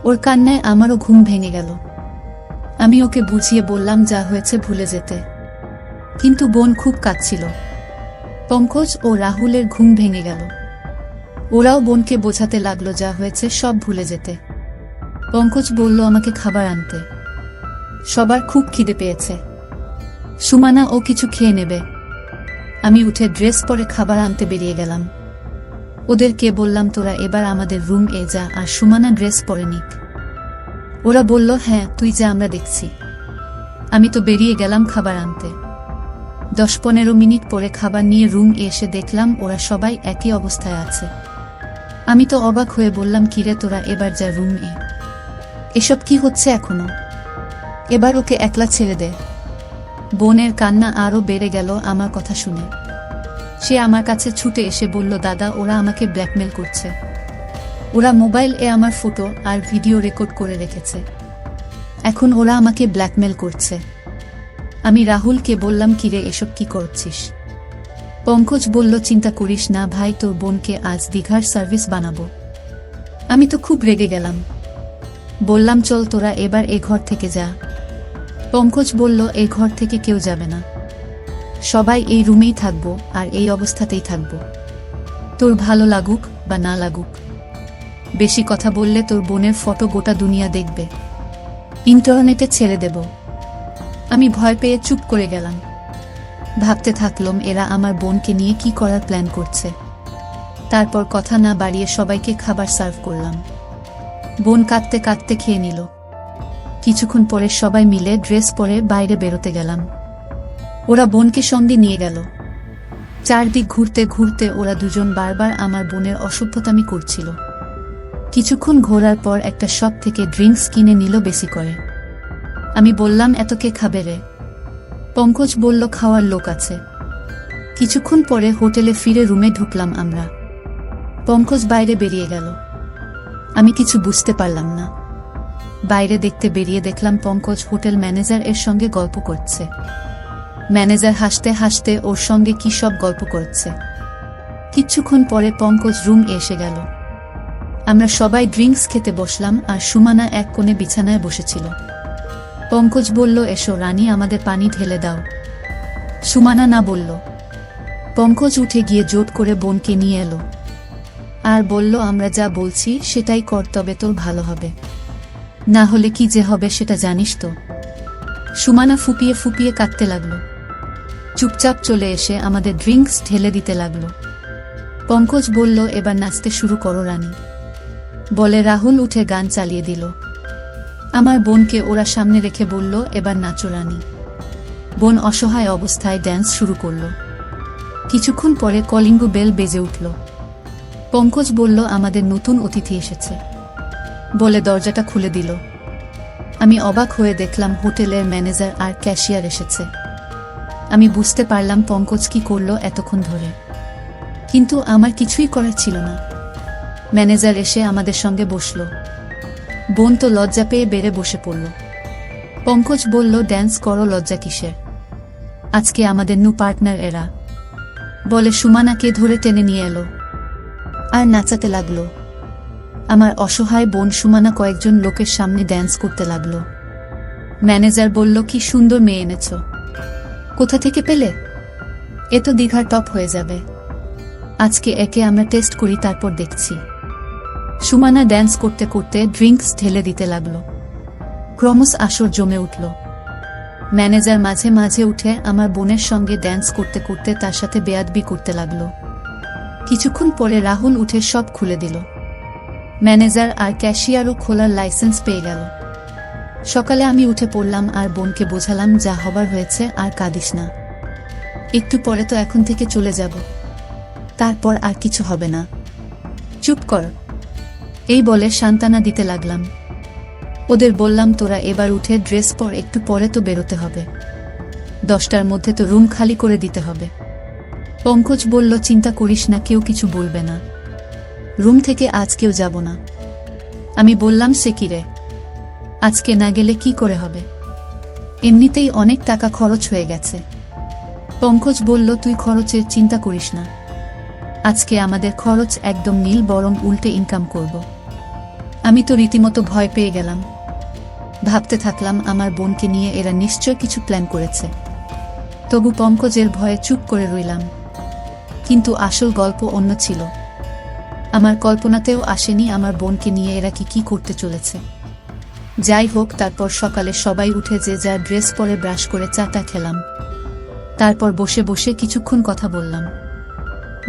ওর কান্নায় আমারও ঘুম ভেঙে গেল। আমি ওকে বুঝিয়ে বললাম যা হয়েছে ভুলে যেতে, কিন্তু বোন খুব কাঁদছিল। পঙ্কজ ও রাহুলের ঘুম ভেঙে গেল। ওরাও বোনকে বোঝাতে লাগলো যা হয়েছে সব ভুলে যেতে। পঙ্কজ বলল আমাকে খাবার আনতে, সবার খুব খিদে পেয়েছে। সুমানা ও কিছু খেয়ে নেবে। আমি উঠে ড্রেস পরে খাবার আনতে বেরিয়ে গেলাম। ওদেরকে বললাম তোরা এবার আমাদের রুম এ যা, আর সুমানা ড্রেস পরে নিক। ওরা বলল হ্যাঁ তুই যা, আমরা দেখছি। আমি তো বেরিয়ে গেলাম খাবার আনতে। 10-15 মিনিট পরে খাবার নিয়ে রুম এসে দেখলাম ওরা সবাই একই অবস্থায় আছে। আমি তো অবাক হয়ে বললাম কিরে তোরা এবার যা রুম এ, এসব কি হচ্ছে এখনো? এবার ওকে একলা ছেড়ে দে। বোনের কান্না আরও বেড়ে গেল আমার কথা শুনে। সে আমার কাছে ছুটে এসে বলল দাদা ওরা আমাকে ব্ল্যাকমেল করছে। ওরা মোবাইল এ আমার ফটো আর ভিডিও রেকর্ড করে রেখেছে। এখন ওরা আমাকে ব্ল্যাকমেল করছে। আমি রাহুলকে বললাম কিরে এসব কি করছিস? পঙ্কজ বলল চিন্তা করিস না ভাই, তোর বোনকে আজ দীঘার সার্ভিস বানাবো। আমি তো খুব রেগে গেলাম। বললাম চল তোরা এবার এ ঘর থেকে যা। পঙ্কজ বলল এই ঘর থেকে কেউ যাবে না, সবাই এই রুমেই থাকবো আর এই অবস্থাতেই থাকবো, তোর ভালো লাগুক বা না লাগুক। বেশি কথা বললে তোর বোনের ফটো গোটা দুনিয়া দেখবে, ইন্টারনেটে ছেড়ে দেব। আমি ভয় পেয়ে চুপ করে গেলাম। ভাবতে থাকলাম এরা আমার বোনকে নিয়ে কি করার প্ল্যান করছে। তারপর কথা না বাড়িয়ে সবাইকে খাবার সার্ভ করলাম। বোন কাঁদতে কাঁদতে খেয়ে নিল। কিছুক্ষণ পরে সবাই মিলে ড্রেস পরে বাইরে বেরোতে গেলাম। ওরা বোনকে সঙ্গে নিয়ে গেল। চারদিক ঘুরতে ঘুরতে ওরা দুজন বারবার আমার বোনের অসভ্যতামি করছিল। কিছুক্ষণ ঘোরার পর একটা শপ থেকে ড্রিঙ্কস কিনে নিল বেশি করে। আমি বললাম এত কে খাবে রে? পঙ্কজ বলল খাওয়ার লোক আছে। কিছুক্ষণ পরে হোটেলে ফিরে রুমে ঢুকলাম আমরা। পঙ্কজ বাইরে বেরিয়ে গেল। আমি কিছু বুঝতে পারলাম না। বাইরে দেখতে বেরিয়ে দেখলাম পঙ্কজ হোটেল ম্যানেজার এর সঙ্গে গল্প করছে। ম্যানেজার হাসতে হাসতে ওর সঙ্গে কি সব গল্প করছে। কিছুক্ষণ পরে পঙ্কজ রুম এসে গেল। আমরা সবাই ড্রিঙ্কস খেতে বসলাম আর সুমানা এক কোণে বিছানায় বসেছিল। পঙ্কজ বলল এসো রানী আমাদের পানি ঢেলে দাও। সুমানা না বলল। পঙ্কজ উঠে গিয়ে জোট করে বোনকে নিয়ে এলো আর বলল আমরা যা বলছি সেটাই কর, তবে তোর ভালো হবে, না হলে কি যে হবে সেটা জানিস তো। সুমানা ফুপিয়ে ফুপিয়ে কাঁদতে লাগলো। চুপচাপ চলে এসে আমাদের ড্রিঙ্কস ঢেলে দিতে লাগলো। পঙ্কজ বলল এবার নাচতে শুরু করো রানী, বলে রাহুল উঠে গান চালিয়ে দিল। আমার বোনকে ওরা সামনে রেখে বলল এবার নাচো রানী। বোন অসহায় অবস্থায় ড্যান্স শুরু করল। কিছুক্ষণ পরে কলিং বেল বেজে উঠল। পঙ্কজ বলল আমাদের নতুন অতিথি এসেছে, বলে দরজাটা খুলে দিল। আমি অবাক হয়ে দেখলাম হোটেলের ম্যানেজার আর ক্যাশিয়ার এসেছে। আমি বুঝতে পারলাম পঙ্কজ কি করলো এতক্ষণ ধরে, কিন্তু আমার কিছুই করার ছিল না। ম্যানেজার এসে আমাদের সঙ্গে বসল। বোন তো লজ্জা পেয়ে বেড়ে বসে পড়ল। পঙ্কজ বলল ড্যান্স করো, লজ্জা কিসের? আজকে আমাদের নিউ পার্টনার এরা, বলে সুমানাকে ধরে টেনে নিয়ে এলো আর নাচাতে লাগলো। আমার অসহায় বোন সুমানা কয়েকজন লোকের সামনে ড্যান্স করতে লাগলো। ম্যানেজার বলল কি সুন্দর মেয়ে এনেছ, কোথা থেকে পেলে? এ তো দীঘার টপ হয়ে যাবে। আজকে একে আমরা টেস্ট করি, তারপর দেখছি। সুমানা ড্যান্স করতে করতে ড্রিঙ্কস ঢেলে দিতে লাগলো। ক্রমশ আসর জমে উঠল। ম্যানেজার মাঝে মাঝে উঠে আমার বোনের সঙ্গে ড্যান্স করতে করতে তার সাথে বেয়াদবি করতে লাগলো। কিছুক্ষণ পরে রাহুল উঠে সব খুলে দিল। ম্যানেজার আর ক্যাশিয়ারও খোলার লাইসেন্স পেয়ে গেল। সকালে আমি উঠে পড়লাম আর বোনকে বোঝালাম যা হবার হয়েছে আর কাঁদিস না, একটু পরে তো এখন থেকে চলে যাব, তারপর আর কিছু হবে না, চুপ কর, এই বলে সান্ত্বনা দিতে লাগলাম। ওদের বললাম তোরা এবার উঠে ড্রেস পর, একটু পরে তো বেরোতে হবে, 10টার মধ্যে তো রুম খালি করে দিতে হবে। পঙ্কজ বলল চিন্তা করিস না, কেউ কিছু বলবে না, রুম থেকে আজ কেউ যাব না। আমি বললাম সে কি রে, আজকে না গেলে কি করে হবে, এমনিতেই অনেক টাকা খরচ হয়ে গেছে। পঙ্কজ বলল তুই খরচের চিন্তা করিস না, আজকে আমাদের খরচ একদম নীল, বরং উল্টে ইনকাম করব। আমি তো রীতিমতো ভয় পেয়ে গেলাম। ভাবতে থাকলাম আমার বোনকে নিয়ে এরা নিশ্চয় কিছু প্ল্যান করেছে। তবু পঙ্কজের ভয়ে চুপ করে রইলাম। কিন্তু আসল গল্প অন্য ছিল। আমার কল্পনাতেও আসেনি আমার বোনকে নিয়ে এরা কি করতে চলেছে। যাই হোক, তারপর সকালে সবাই উঠে যে যার ড্রেস পরে ব্রাশ করে চাটা খেলাম। তারপর বসে বসে কিছুক্ষণ কথা বললাম।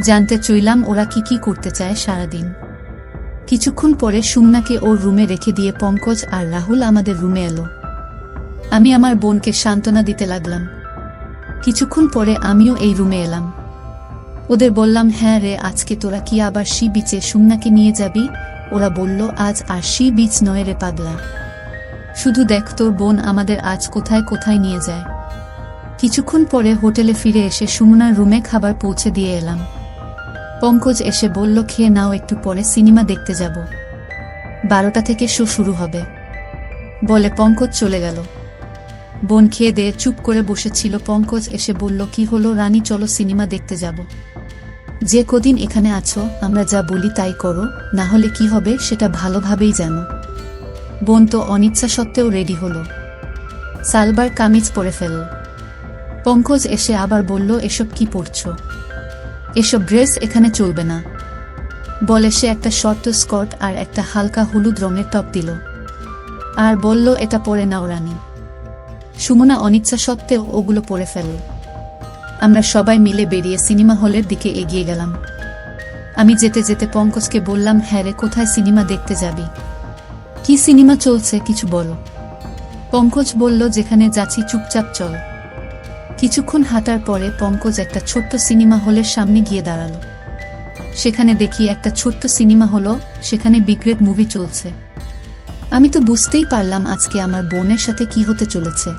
জানতে চাইলাম ওরা কি করতে চায় সারাদিন। কিছুক্ষণ পরে সুমনাকে ওর রুমে রেখে দিয়ে পঙ্কজ আর রাহুল আমাদের রুমে এলো। আমি আমার বোনকে সান্ত্বনা দিতে লাগলাম। কিছুক্ষণ পরে আমিও এই রুমে এলাম। ওদের বললাম, হ্যাঁ রে, আজকে তোরা কি আবার সি বিচে সুমনাকে নিয়ে যাবি? ওরা বলল, আজ আর সি বিচ নয় রে পাগলা, শুধু দেখ তোর বোন আমাদের আজ কোথায় কোথায় নিয়ে যায়। কিছুক্ষণ পরে হোটেলে ফিরে এসে সুমনার রুমে খাবার পৌঁছে দিয়ে এলাম। পঙ্কজ এসে বলল, খেয়ে নাও, একটু পরে সিনেমা দেখতে যাব, 12টা থেকে শো শুরু হবে। বলে পঙ্কজ চলে গেল। বোন খেয়ে দিয়ে চুপ করে বসেছিল। পঙ্কজ এসে বলল, কি হলো রানী, চলো সিনেমা দেখতে যাব। যে কদিন এখানে আছো আমরা যা বলি তাই করো, না হলে কি হবে সেটা ভালোভাবেই জানো। বোন তো অনিচ্ছা সত্ত্বেও রেডি হলো, সালবার কামিজ পরে ফেলল। পঙ্কজ এসে আবার বলল, এসব কি পরছো? এসব ড্রেস এখানে চলবে না। বলে সে একটা শর্ট স্কার্ট আর একটা হালকা হলুদ রঙের টপ দিল আর বলল, এটা পরে নাও রানী। সুমনা অনিচ্ছা সত্ত্বেও ওগুলো পরে ফেলল। আমরা সবাই মিলে বেরিয়ে সিনেমা হলের দিকে এগিয়ে গেলাম। আমি যেতে যেতে পঙ্কজকে বললাম, হ্যাঁ রে, কোথায় সিনেমা দেখতে যাবি? কি সিনেমা চলছে কিছু বলো। পঙ্কজ বলল, যেখানে যাচ্ছি চুপচাপ চল। কিছুক্ষণ হাঁটার পরে পঙ্কজ একটা ছোট্ট সিনেমা হলের সামনে গিয়ে দাঁড়ালো। সেখানে দেখি একটা ছোট্ট সিনেমা হলো, সেখানে বিগ্রেড মুভি চলছে। আমি তো বুঝতেই পারলাম আজকে আমার বোনের সাথে কি হতে চলেছে।